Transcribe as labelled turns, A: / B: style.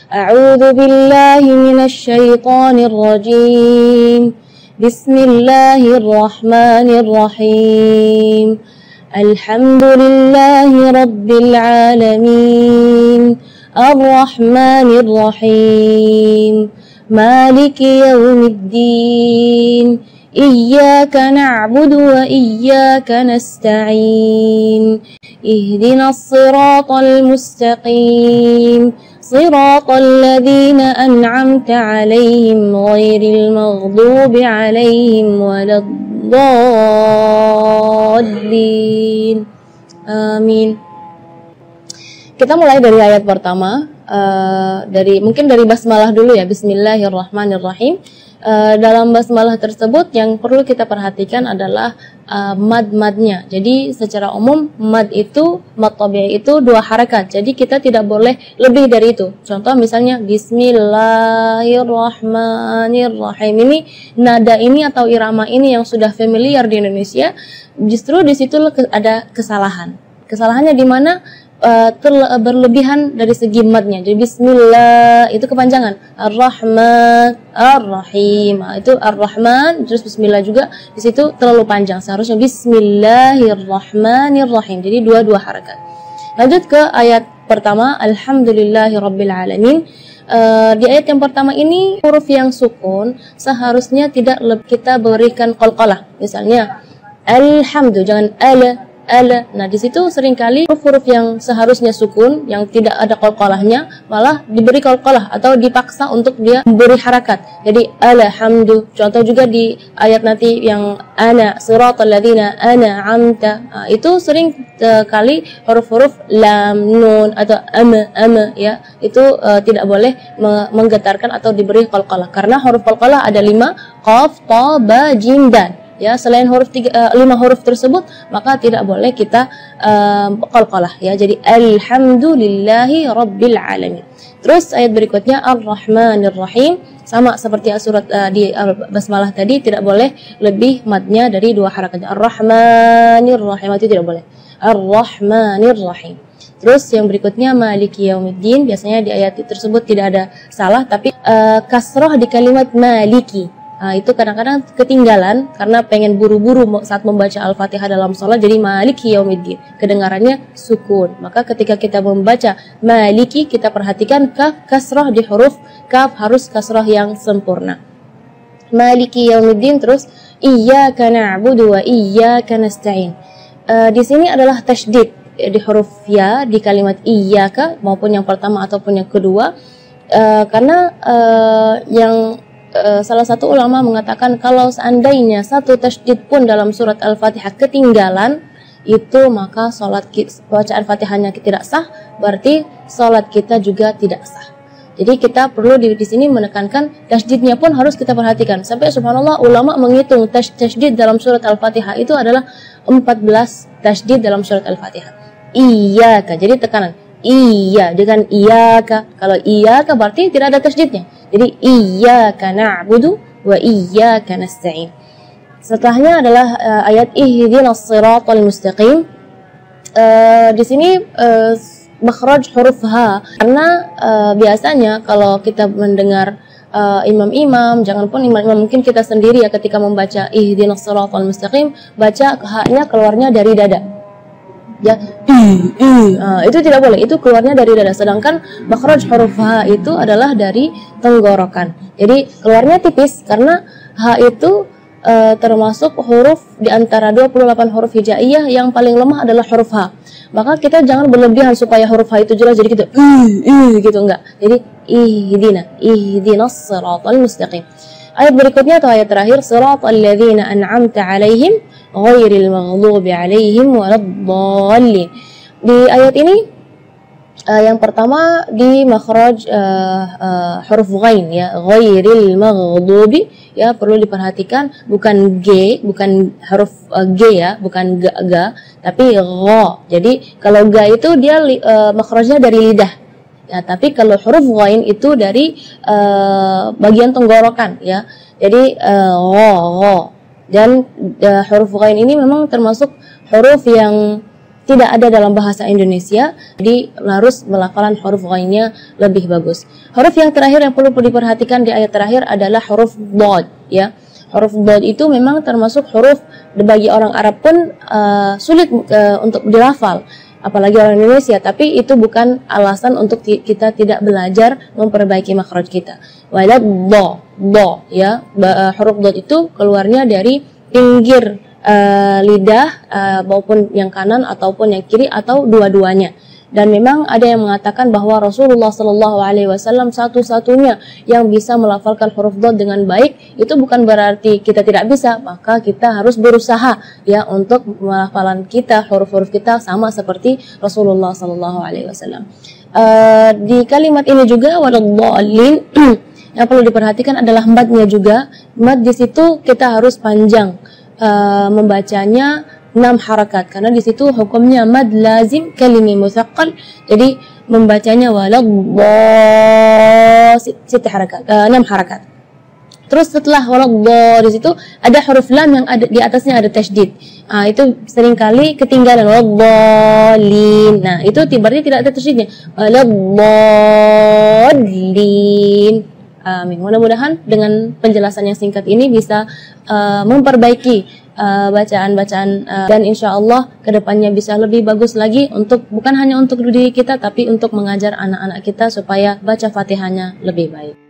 A: A'udzu billahi minasy syaithanir rajim. Bismillahirrahmanirrahim. Alhamdulillahi rabbil alamin. Ar-Rahmanir Rahim. Maliki yaumiddin. Iyyaka na'budu wa iyyaka nasta'in. Ihdinas siratal mustaqim. Siratal ladzina an'amta 'alaihim ghairil maghdubi 'alaihim waladdallin. Amin. Kita mulai dari ayat pertama, mungkin dari basmalah dulu ya. Bismillahirrahmanirrahim. Dalam basmalah tersebut yang perlu kita perhatikan adalah mad-madnya. Jadi secara umum mad itu, mad tabi'i itu 2 harakat. Jadi kita tidak boleh lebih dari itu. Contoh misalnya Bismillahirrahmanirrahim. Ini nada ini atau irama ini yang sudah familiar di Indonesia, justru di situ ada kesalahan. Kesalahannya di mana? Berlebihan dari segi madnya. Jadi bismillah itu kepanjangan. Ar-Rahman, Ar-Rahim. Itu Ar-Rahman terus bismillah juga di situ terlalu panjang. Seharusnya Bismillahirrahmanirrahim. Jadi dua harakat. Lanjut ke ayat pertama, Alhamdulillahirabbil alamin. Di ayat yang pertama ini huruf yang sukun seharusnya tidak kita berikan qalqalah. Misalnya alhamdu, jangan ala. Nah di situ seringkali huruf-huruf yang seharusnya sukun yang tidak ada qalqalahnya malah diberi qalqalah atau dipaksa untuk dia memberi harakat. Jadi alhamdu. Contoh juga di ayat nanti yang ana siratal ladzina an'amta. Itu sering kali huruf-huruf lam, nun atau ama ya. Itu tidak boleh menggetarkan atau diberi qalqalah karena huruf qalqalah ada 5, qaf, ta, ba, jim, dal. Ya, selain 5 huruf tersebut maka tidak boleh kita qalqalah ya. Jadi alhamdulillahi rabbil alamin. Terus ayat berikutnya Ar-Rahmanir Rahim, sama seperti surat di basmalah tadi, tidak boleh lebih madnya dari 2 harakat. Ar-Rahmanir Rahim itu tidak boleh. Ar-Rahmanir Rahim. Terus yang berikutnya Maliki Yaumiddin, biasanya di ayat tersebut tidak ada salah, tapi kasrah di kalimat Maliki. Itu kadang-kadang ketinggalan karena pengen buru-buru saat membaca Al-Fatihah dalam sholat, jadi Maliki Yaumiddin kedengarannya sukun. Maka ketika kita membaca Maliki, kita perhatikan kaf kasrah di huruf kaf harus kasrah yang sempurna. Maliki Yaumiddin. Terus Iyyaka na'budu wa iyyaka nasta'in. Di sini adalah tasydid di huruf ya di kalimat iyyaka maupun yang pertama ataupun yang kedua, karena salah satu ulama mengatakan kalau seandainya satu tasydid pun dalam surat Al-Fatihah ketinggalan, itu maka bacaan Fatihahnya tidak sah, berarti salat kita juga tidak sah. Jadi kita perlu di sini menekankan tasydidnya pun harus kita perhatikan. Sampai subhanallah ulama menghitung tasydid dalam surat Al-Fatihah itu adalah 14 tasydid dalam surat Al-Fatihah. Iyyaka, jadi tekanan iya dengan iyaka. Kalau iyaka berarti tidak ada tasydidnya. Jadi iyyaka na'budu wa iyyaka nasta'in. Setelahnya adalah ayat ihdinas siratal mustaqim. Di sini makhraj huruf H, karena biasanya kalau kita mendengar imam-imam, janganpun imam-imam, mungkin kita sendiri ya ketika membaca ihdinas siratal mustaqim, baca H-nya keluarnya dari dada. Ya, itu tidak boleh, itu keluarnya dari dada. Sedangkan makhraj huruf H itu adalah dari tenggorokan. Jadi keluarnya tipis karena H itu termasuk huruf di antara 28 huruf hijaiyah yang paling lemah adalah huruf H. Maka kita jangan berlebihan supaya huruf H itu jelas jadi gitu, gitu enggak. Jadi ihdinas siratal mustaqim. Ayat berikutnya atau ayat terakhir, siratal ladzina an'amta 'alaihim ghairil maghdubi 'alaihim waladdallin. Di ayat ini yang pertama di makhraj huruf ghain ya, ghairil maghdubi ya, perlu diperhatikan bukan G, bukan huruf G ya, bukan ga, tapi gha. Jadi kalau ga itu dia makhrajnya dari lidah. Ya, tapi kalau huruf ghain itu dari bagian tenggorokan ya. Jadi gha. Dan huruf ghain ini memang termasuk huruf yang tidak ada dalam bahasa Indonesia, jadi harus melafalan huruf ghainnya lebih bagus. Huruf yang terakhir yang perlu diperhatikan di ayat terakhir adalah huruf dhad, ya. Huruf dhad itu memang termasuk huruf bagi orang Arab pun sulit untuk dilafal, apalagi orang Indonesia, tapi itu bukan alasan untuk kita tidak belajar memperbaiki makhraj kita. Walad do, ya. Huruf dhad itu keluarnya dari pinggir lidah maupun yang kanan ataupun yang kiri atau dua-duanya. Dan memang ada yang mengatakan bahwa Rasulullah Shallallahu Alaihi Wasallam satu-satunya yang bisa melafalkan huruf dhad dengan baik. Itu bukan berarti kita tidak bisa, maka kita harus berusaha ya untuk melafalan kita, huruf-huruf kita sama seperti Rasulullah Shallallahu Alaihi Wasallam. Di kalimat ini juga waladhdallin yang perlu diperhatikan adalah madnya juga. Mad di situ kita harus panjang. Membacanya 6 harakat karena di situ hukumnya mad lazim kalimi mutsaqqal, jadi membacanya waladhdallin harakat 6 harakat. Terus setelah waladhdallin di situ ada huruf lam yang ada di atasnya ada tasydid. Itu seringkali ketinggalan waladhdallin. Nah, itu berarti tidak ada tasydidnya. Waladhdallin. Amin. Mudah-mudahan dengan penjelasan yang singkat ini bisa memperbaiki bacaan-bacaan dan insya Allah kedepannya bisa lebih bagus lagi untuk bukan hanya untuk diri kita tapi untuk mengajar anak-anak kita supaya baca Fatihahnya lebih baik.